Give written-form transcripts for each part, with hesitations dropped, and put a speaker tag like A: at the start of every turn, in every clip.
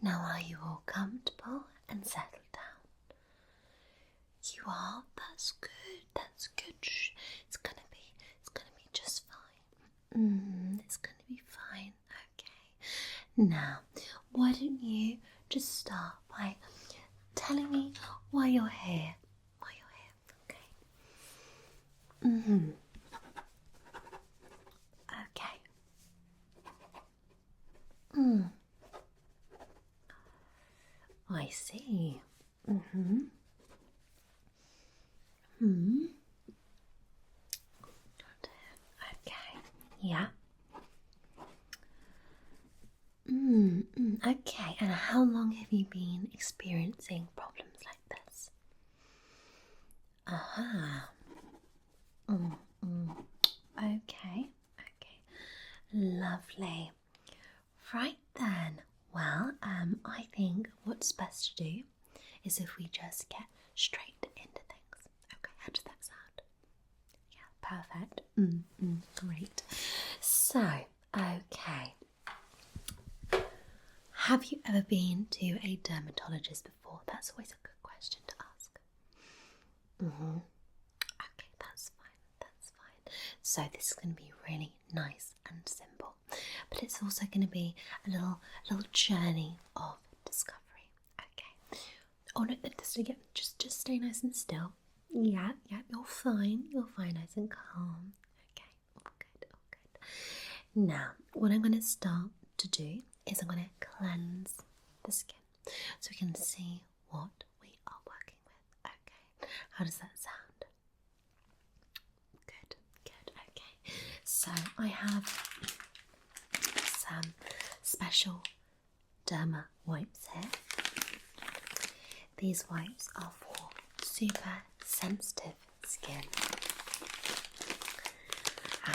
A: Now are you all comfortable and settled down? You are? That's good. That's good. Shh. It's gonna be just fine. It's gonna be fine. Okay. Now, why don't you just start by telling me why you're here? Why you're here? Okay. Okay. I see. Okay. Yeah. Okay. And how long have you been experiencing problems like this? Okay. Okay. Lovely. Right then. Well, I think what's best to do is if we just get straight into things. Okay, how does that sound? Yeah, perfect. Great. So, okay. Have you ever been to a dermatologist before? That's always a good question to ask. Okay, that's fine. That's fine. So this is going to be really nice and simple, but it's also going to be a little journey of discovery. Okay. Oh no, just stay nice and still. Yeah, you're fine. You're fine, nice and calm. Okay, all good. Now, what I'm going to start to do is I'm going to cleanse the skin so we can see what we are working with. Okay, how does that sound? Good, okay. So I have some special derma wipes here. These wipes are for super sensitive skin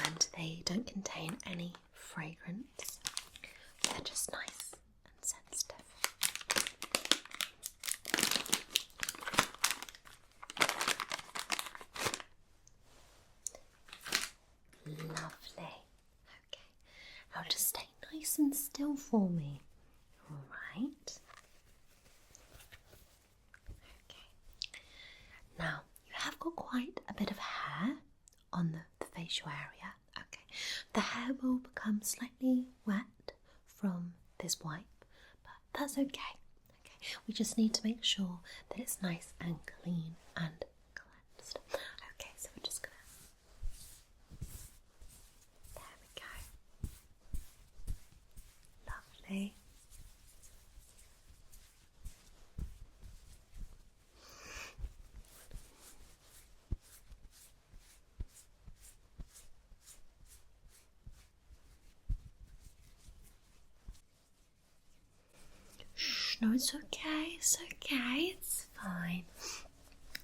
A: and they don't contain any fragrance. They're just nice and sensitive. Lovely. Okay, now just stay nice and still for me. All right. Okay. Now you have got quite a bit of hair on the facial area. Okay. The hair will become slightly wet from this wipe, but that's okay. Okay. We just need to make sure that it's nice and clean and cleansed. Okay, so we're just gonna. There we go. Lovely. Shh, no, it's okay. It's okay. It's fine.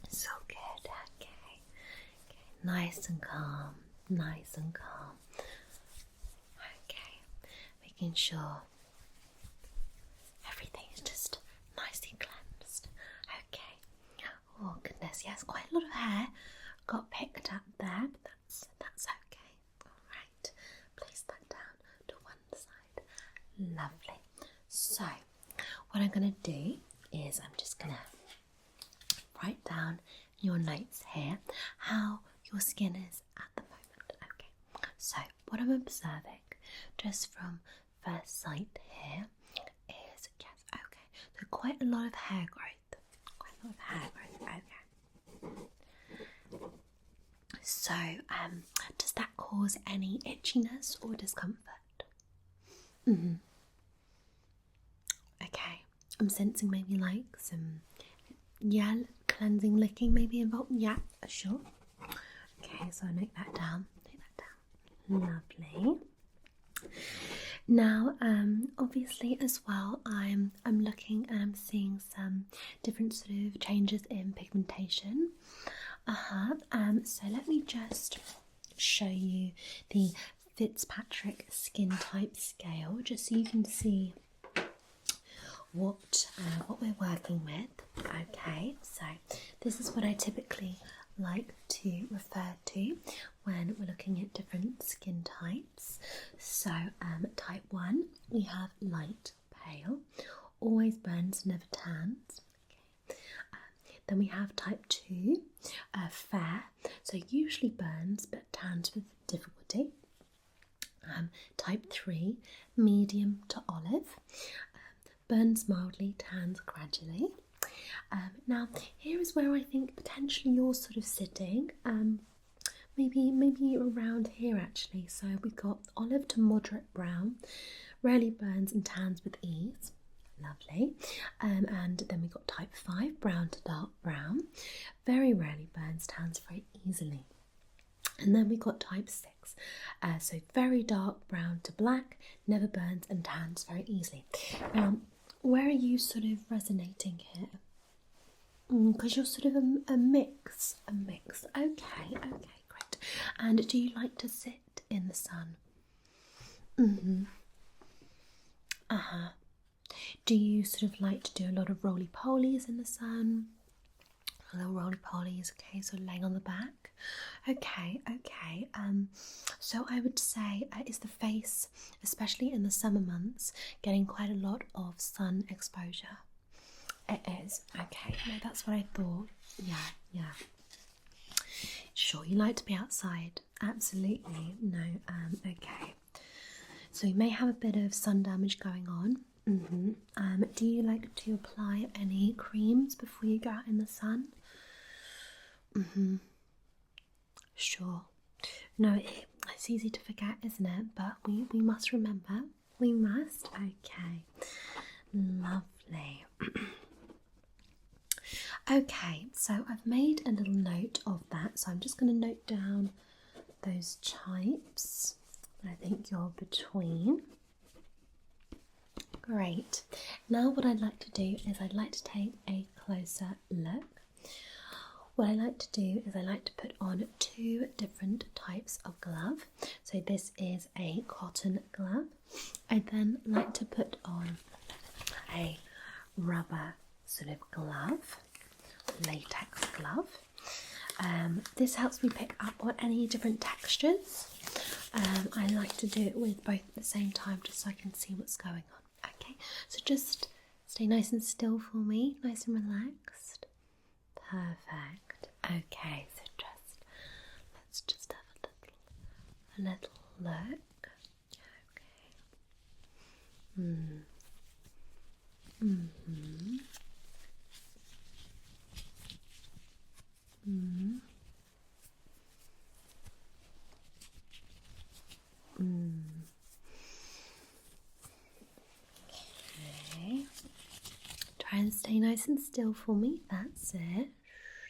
A: It's all good. Okay. Nice and calm. Nice and calm. Okay. Making sure everything is just nicely cleansed. Okay. Oh goodness, yes, quite a lot of hair got picked up there, but that's okay. Alright. Place that down to one side. Lovely. So what I'm gonna do is I'm just gonna write down your notes here how your skin is at the moment. Okay, so what I'm observing just from first sight here is yes, okay, so quite a lot of hair growth. Okay. So does that cause any itchiness or discomfort? Okay, I'm sensing maybe like some cleansing, licking maybe involved. Yeah, sure. Okay, so I'll note that down. Lovely. Now, obviously as well, I'm looking and I'm seeing some different sort of changes in pigmentation. So let me just show you the Fitzpatrick skin type scale, just so you can see what we're working with. Okay, so this is what I typically like to refer to when we're looking at different skin types. So type 1 we have light pale always burns, never tans. Okay. Then we have type 2, fair, so usually burns but tans with difficulty. Type 3, medium to olive, burns mildly, tans gradually. Now, here is where I think potentially you're sort of sitting. Maybe around here actually. So we've got olive to moderate brown, rarely burns and tans with ease. Lovely. And then we've got type 5, brown to dark brown, very rarely burns, tans very easily. And then we've got type 6, so very dark brown to black, never burns and tans very easily. Now, where are you sort of resonating here? Because you're sort of a mix. Okay, great. And do you like to sit in the sun? Do you sort of like to do a lot of roly-polies in the sun? A little roly-polies, okay, so laying on the back. Okay. So I would say, is the face, especially in the summer months, getting quite a lot of sun exposure? It is. Okay, no, that's what I thought. Yeah. Sure, you like to be outside? Absolutely. No, okay. So you may have a bit of sun damage going on. Do you like to apply any creams before you go out in the sun? Sure. No, it's easy to forget, isn't it? But we must remember. We must. Okay. Lovely. Okay, so I've made a little note of that. So I'm just going to note down those types that I think you're between. Great. Now what I'd like to do is I'd like to take a closer look. What I like to do is I like to put on 2 different types of glove. So this is a cotton glove. I then like to put on a rubber sort of glove, latex glove. This helps me pick up on any different textures. I like to do it with both at the same time just so I can see what's going on. Okay, so just stay nice and still for me, nice and relaxed. Perfect. Okay, so let's just have a little look. Okay. Okay. Try and stay nice and still for me. That's it.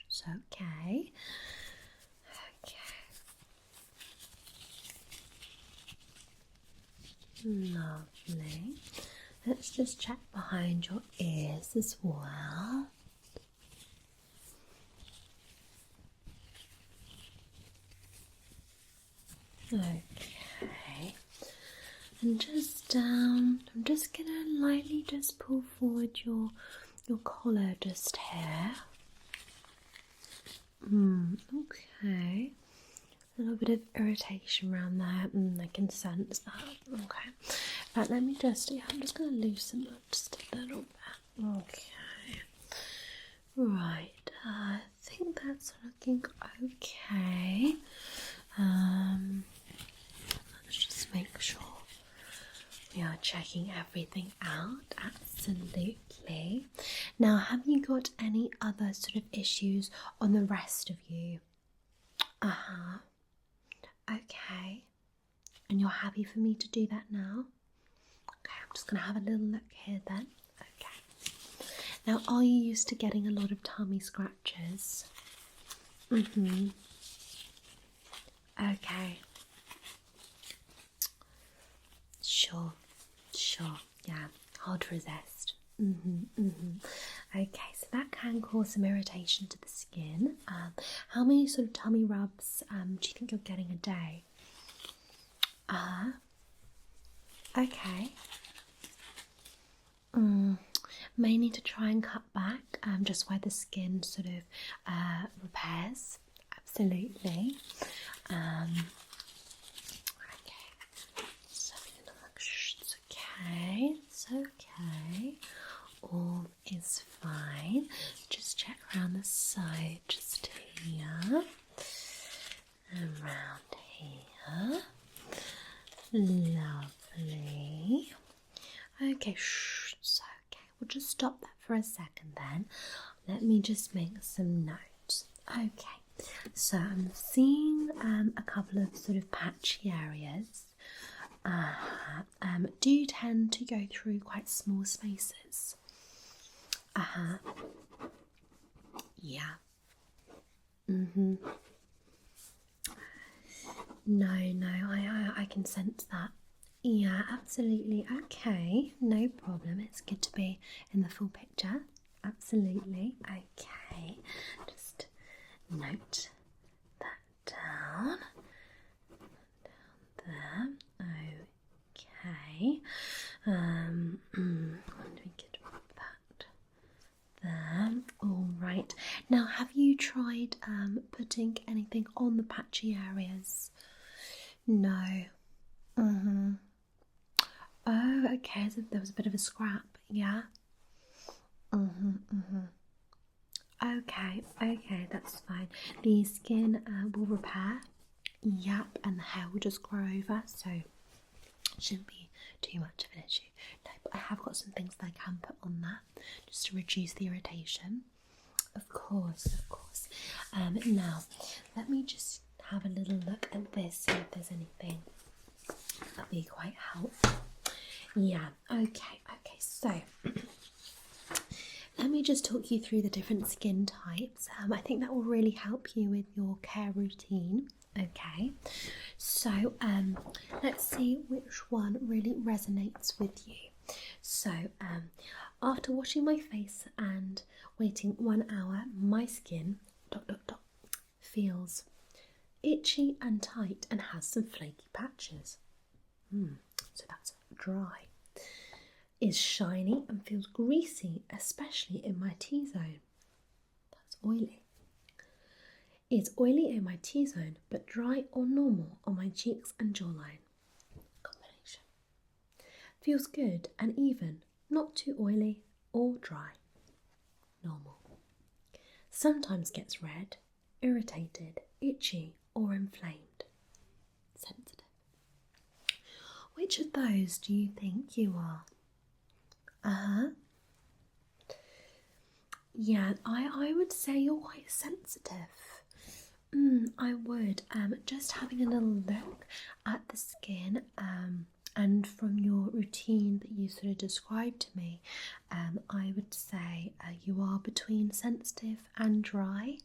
A: It's okay. Lovely. Let's just check behind your ears as well. Okay. And just I'm just gonna lightly just pull forward your collar just here. Okay. A little bit of irritation around there. I can sense that. Okay. Right, let me just, I'm just going to loosen up just a little bit. Okay. Right, I think that's looking okay. Let's just make sure we are checking everything out. Absolutely. Now, have you got any other sort of issues on the rest of you? Okay. And you're happy for me to do that now? Okay, I'm just going to have a little look here then. Okay. Now, are you used to getting a lot of tummy scratches? Okay. Sure. Yeah, hard to resist. Okay, so that can cause some irritation to the skin. How many sort of tummy rubs do you think you're getting a day? Okay. May need to try and cut back just where the skin sort of repairs. Absolutely. Okay. So it's okay. It's okay. all is fine. Just check around the side, just here, around here. Lovely. Okay, so okay, we'll just stop that for a second then. Let me just make some notes. Okay, so I'm seeing a couple of sort of patchy areas. Do you tend to go through quite small spaces? Yeah. No, I can sense that. Yeah, absolutely. Okay, no problem. It's good to be in the full picture. Absolutely. Okay, just note that down. Down there. Okay. We could put that there. All right. Now, have you tried putting anything on the patchy areas? No. Oh, okay. So there was a bit of a scrap. Yeah. Okay, that's fine. The skin will repair. Yep, and the hair will just grow over, so it shouldn't be too much of an issue. No, but I have got some things that I can put on that just to reduce the irritation. Of course. Now, let me just have a little look at this, see if there's anything that'll be quite helpful. Yeah, okay, so let me just talk you through the different skin types. I think that will really help you with your care routine. Okay, so let's see which one really resonates with you. So after washing my face and waiting 1 hour, my skin feels itchy and tight and has some flaky patches. So that's dry. Is shiny and feels greasy, especially in my T-zone. That's oily. Is oily in my T-zone but dry or normal on my cheeks and jawline. Combination. Feels good and even, not too oily or dry. Normal. Sometimes gets red, irritated, itchy or inflamed. Sensitive. Which of those do you think you are? Yeah, I would say you're quite sensitive. I would. Just having a little look at the skin and from your routine that you sort of described to me, I would say you are between sensitive and dry.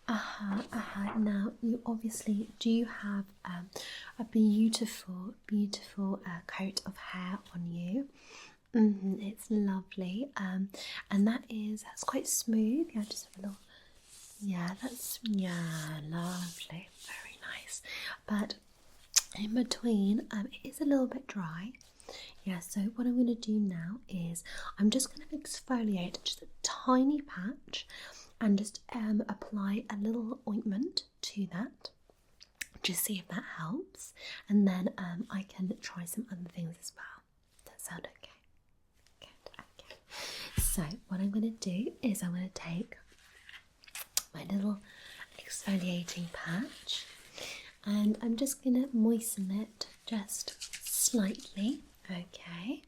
A: Now, you obviously do have a beautiful coat of hair on you. It's lovely, and that's quite smooth. Yeah, just have a little. Yeah, lovely, very nice. But in between, it is a little bit dry. Yeah, so what I'm going to do now is I'm just going to exfoliate just a tiny patch and just apply a little ointment to that. Just see if that helps, and then I can try some other things as well. Does that sound okay? Okay. So what I'm going to do is I'm going to take my little exfoliating patch and I'm just going to moisten it just slightly. Okay.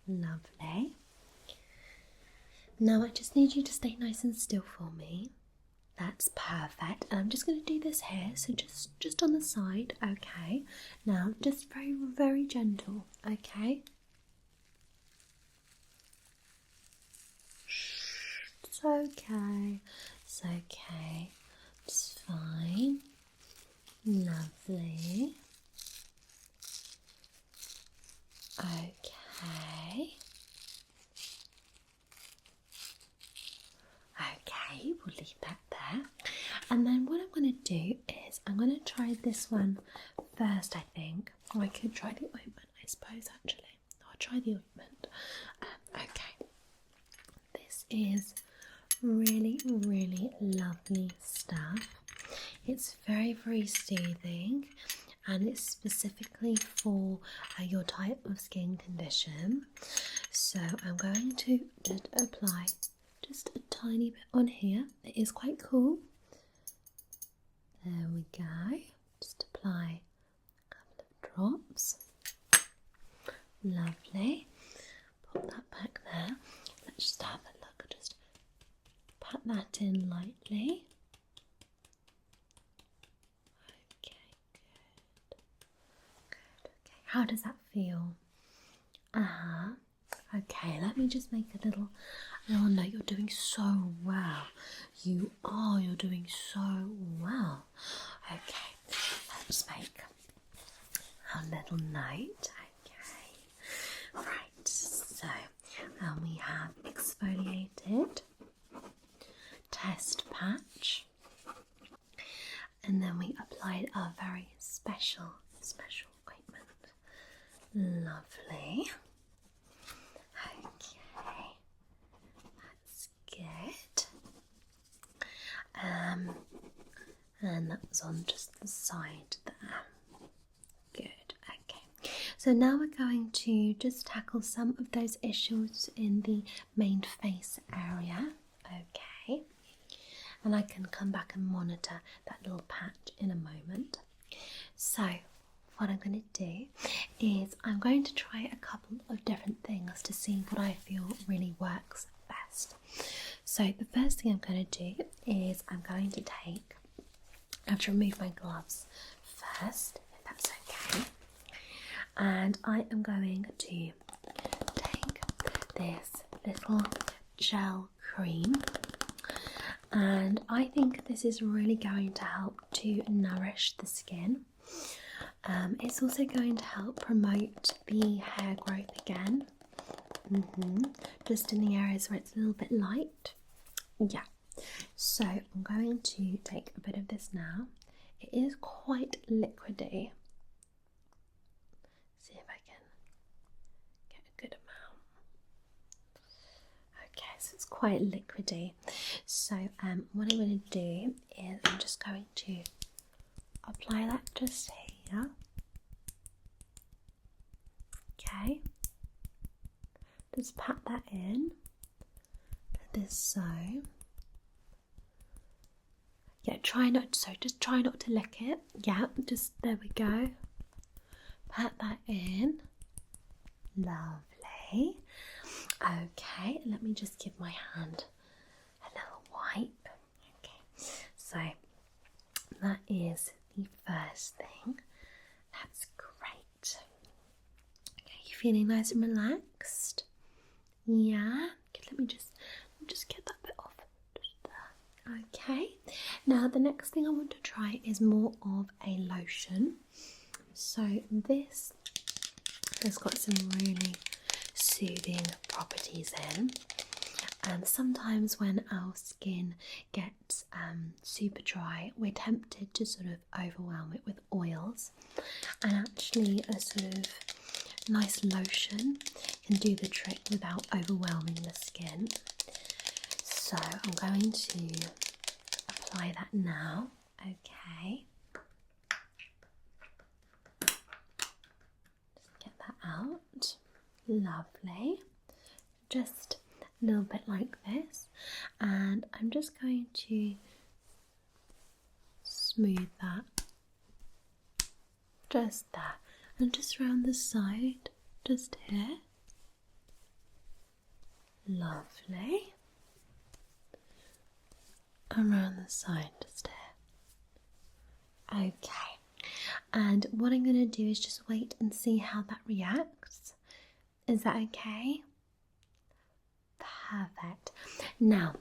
A: Lovely. Now I just need you to stay nice and still for me. That's perfect. And I'm just going to do this here, so just on the side. Okay. Now just very, very gentle. Okay. It's okay. It's okay. It's fine. Lovely. Okay. Okay, we'll leave that there. And then what I'm going to do is I'm going to try this one first, I think. Or I could try the ointment, I suppose, actually. I'll try the ointment. Okay. This is really, really lovely stuff. It's very, very soothing and it's specifically for your type of skin condition. So I'm going to just apply just a tiny bit on here. It is quite cool. There we go. Just apply a couple of drops. Lovely. Pop that back there. Let's just have a look. Just pat that in lightly. Okay, good. Good, okay. How does that feel? Okay, let me just make a little note. You're doing so well. You're doing so well. Okay, let's make a little note. Okay, right, so we have exfoliated, test patch, and then we applied our very special ointment. Lovely. Okay, that's good. And that was on just the side there. Good, okay. So now we're going to just tackle some of those issues in the main face area. Okay. And I can come back and monitor that little patch in a moment. So what I'm going to do is I'm going to try a couple of different things to see what I feel really works best. So the first thing I'm going to do is I'm going to take, I have to remove my gloves first, if that's okay. And I am going to take this little gel cream, and I think this is really going to help to nourish the skin. It's also going to help promote the hair growth again, just in the areas where it's a little bit light. Yeah, so I'm going to take a bit of this now. It is quite liquidy. See if I can get a good amount. Okay, so it's quite liquidy. So what I'm going to do is I'm just going to apply that just here. Okay, just pat that in like this, so yeah, just try not to lick it. Yeah, just there we go. Pat that in. Lovely. Okay, let me just give my hand a little wipe. Okay, so that is the first thing. That's great. Okay, you feeling nice and relaxed? Yeah. Okay, let me just get that bit off. Just there. Okay. Now the next thing I want to try is more of a lotion. So this has got some really soothing properties in, and sometimes when our skin gets super dry, we're tempted to sort of overwhelm it with oils, and actually a sort of nice lotion can do the trick without overwhelming the skin. So I'm going to apply that now. Okay, just get that out. Lovely. Just a little bit like this, and I'm just going to smooth that just there, and just round the side, just here. Lovely. Around the side, just here. Okay, and what I'm going to do is just wait and see how that reacts. Is that okay? Perfect. Now,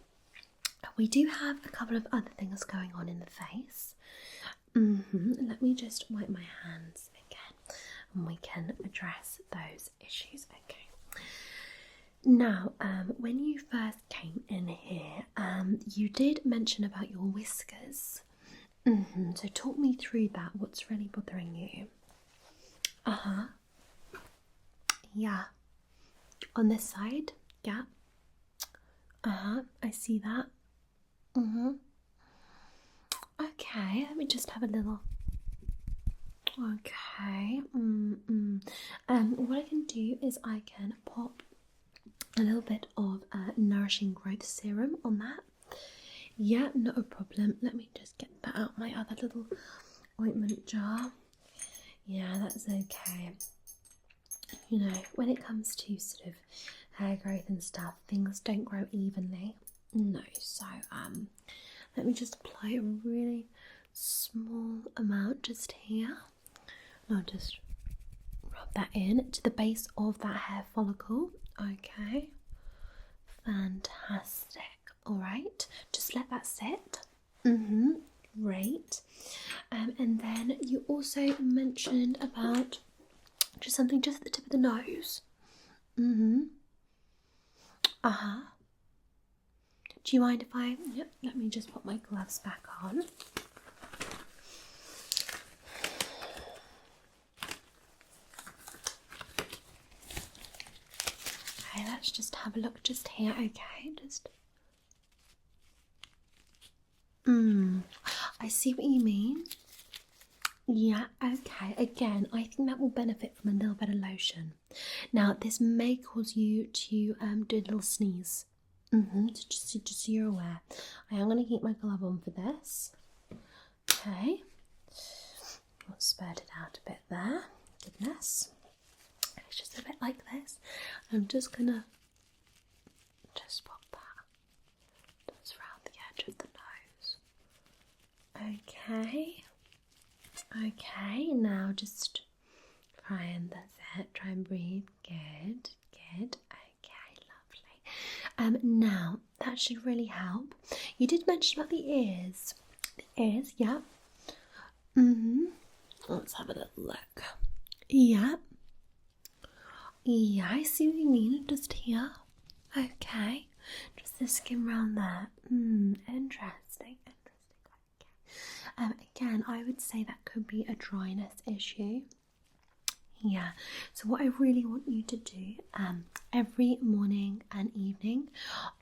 A: we do have a couple of other things going on in the face. Let me just wipe my hands again and we can address those issues. Okay. Now, when you first came in here, you did mention about your whiskers. So talk me through that. What's really bothering you? Yeah. On this side? Yeah. I see that. Okay, let me just have a little. Okay. What I can do is I can pop a little bit of nourishing growth serum on that. Yeah, not a problem. Let me just get that out my other little ointment jar. Yeah, that's okay. You know, when it comes to sort of hair growth and stuff, things don't grow evenly. No, so let me just apply a really small amount just here. And I'll just rub that in to the base of that hair follicle. Okay, fantastic. All right, just let that sit. Great. And then you also mentioned about just something just at the tip of the nose. Do you mind if I? Yep. Let me just put my gloves back on. Okay, let's just have a look just here. Okay, just. I see what you mean. Yeah, okay. Again, I think that will benefit from a little bit of lotion. Now, this may cause you to do a little sneeze. So just so you're aware. I am going to keep my glove on for this. Okay. I'll spurt it out a bit there. Goodness. It's just a bit like this. I'm just going to just pop that just around the edge of the nose. Okay. Okay, now just try and that's it. Try and breathe. Good, good. Okay, lovely. Now that should really help. You did mention about the ears. The ears, yeah. Let's have a little look. Yeah. Yeah, I see what you mean. Just here. Okay. Just the skin around there. Interesting. Again, I would say that could be a dryness issue. Yeah, so what I really want you to do every morning and evening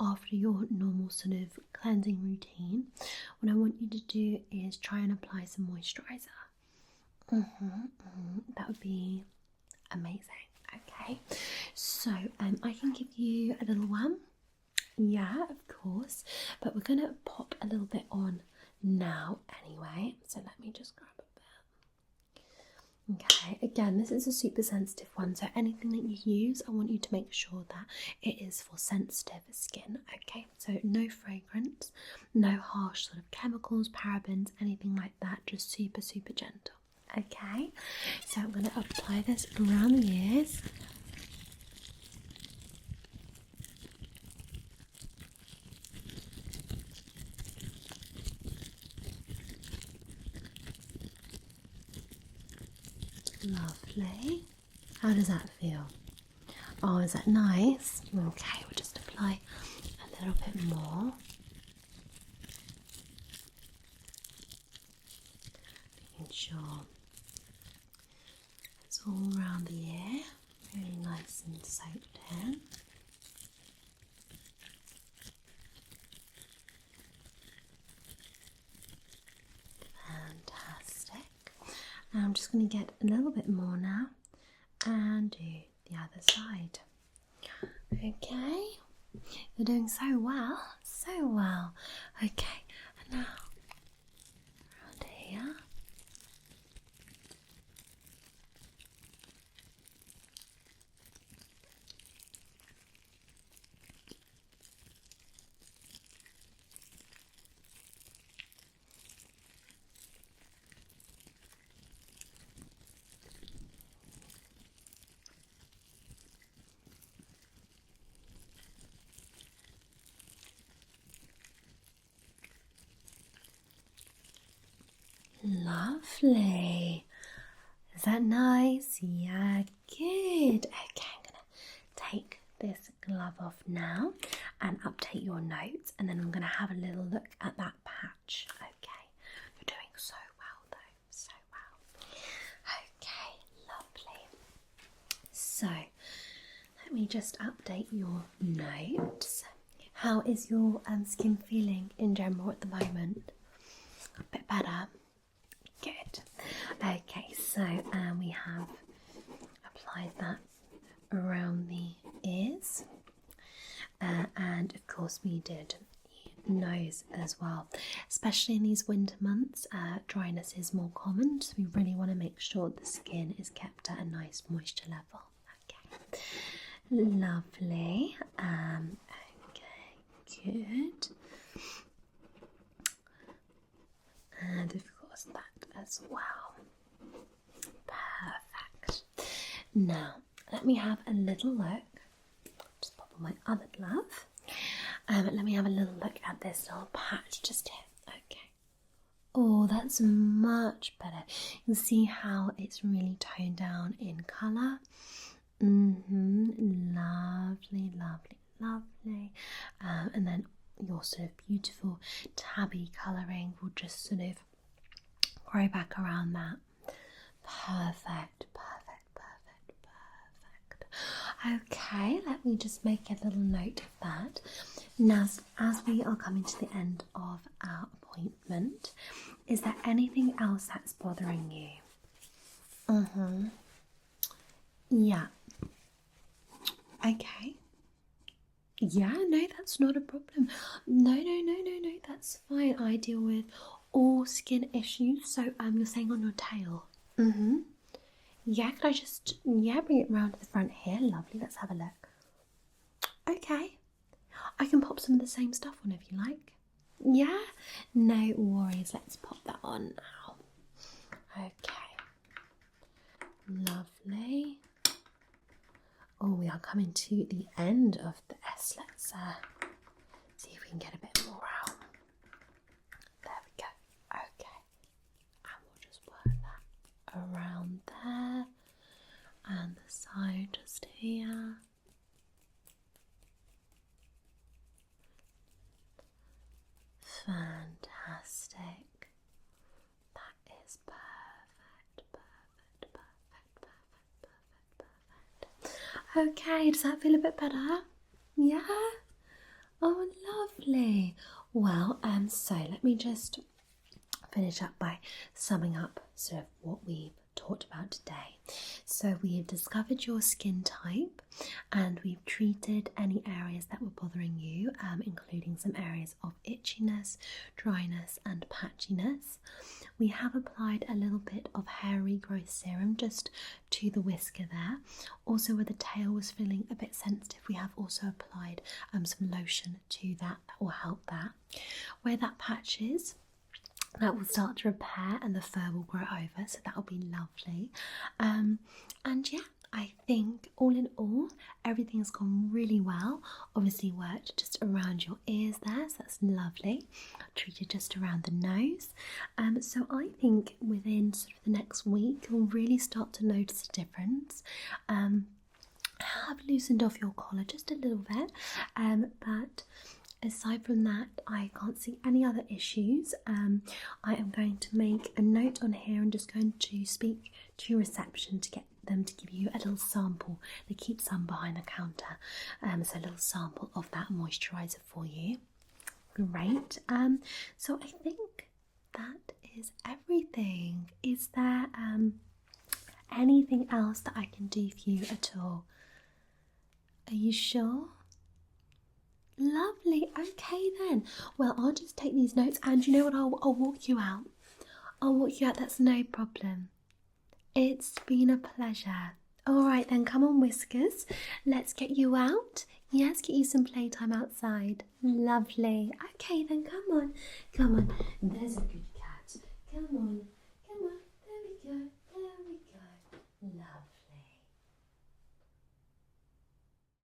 A: after your normal sort of cleansing routine, what I want you to do is try and apply some moisturiser. That would be amazing. Okay, so I can give you a little one. Yeah, of course, but we're going to pop a little bit on now anyway, so let me just grab a bit. Okay, again, this is a super sensitive one, so anything that you use, I want you to make sure that it is for sensitive skin. Okay, so no fragrance, no harsh sort of chemicals, parabens, anything like that, just super gentle. Okay, so I'm going to apply this around the ears. Lovely. How does that feel? Oh, is that nice? Okay, we'll just apply a little bit more. Making sure it's all around the ear, really nice and soaked in. Fantastic. Now I'm just going to get a little bit more now and do the other side. Okay, you're doing so well, so well. Okay, and now around here. Lovely. Is that nice? Yeah, good. Okay, I'm going to take this glove off now and update your notes, and then I'm going to have a little look at that patch. Okay, you're doing so well though, so well. Okay, lovely. So, let me just update your notes. How is your skin feeling in general at the moment? A bit better? Good. Okay, so we have applied that around the ears, and of course we did nose as well. Especially in these winter months, dryness is more common, so we really want to make sure the skin is kept at a nice moisture level. Okay, lovely. Okay, good. And of course that as well. Perfect. Now let me have a little look. Just pop on my other glove. Let me have a little look at this little patch just here. Okay. Oh, that's much better. You can see how it's really toned down in colour. Lovely, lovely, lovely. And then your sort of beautiful tabby colouring will just sort of grow back around that. Perfect, perfect, perfect, perfect. Okay, let me just make a little note of that. Now, as we are coming to the end of our appointment, is there anything else that's bothering you? Yeah. Okay. Yeah, no, that's not a problem. No, that's fine. I deal with all skin issues. So you're saying on your tail? Yeah, could I just, bring it round to the front here? Lovely, let's have a look. Okay. I can pop some of the same stuff on if you like. Yeah? No worries, let's pop that on now. Okay. Lovely. Oh, we are coming to the end of this. Let's see if we can get a bit more out. There we go. Okay. And we'll just work that around there. And the side just here. Fantastic. That is perfect, perfect, perfect, perfect, perfect. Okay, does that feel a bit better? Yeah? Oh, lovely. Well, so let me just finish up by summing up sort of what we've talked about today. So we have discovered your skin type and we've treated any areas that were bothering you, including some areas of itchiness, dryness and patchiness. We have applied a little bit of hair regrowth serum just to the whisker there. Also, where the tail was feeling a bit sensitive, we have also applied some lotion to that will help that. Where that patch is, that will start to repair and the fur will grow over, so that will be lovely. And yeah, I think all in all, everything's gone really well. Obviously worked just around your ears there, so that's lovely. Treated just around the nose. So I think within sort of the next week, you'll really start to notice a difference. Have loosened off your collar just a little bit, but aside from that, I can't see any other issues. I am going to make a note on here and just going to speak to reception to get them to give you a little sample. They keep some behind the counter, so a little sample of that moisturiser for you. Great. So I think that is everything. Is there anything else that I can do for you at all? Are you sure? Lovely. Okay then. Well, I'll just take these notes and you know what, I'll walk you out. I'll walk you out, that's no problem. It's been a pleasure. Alright then, come on Whiskers. Let's get you out. Yes, get you some playtime outside. Lovely. Okay then, come on. Come on. There's a good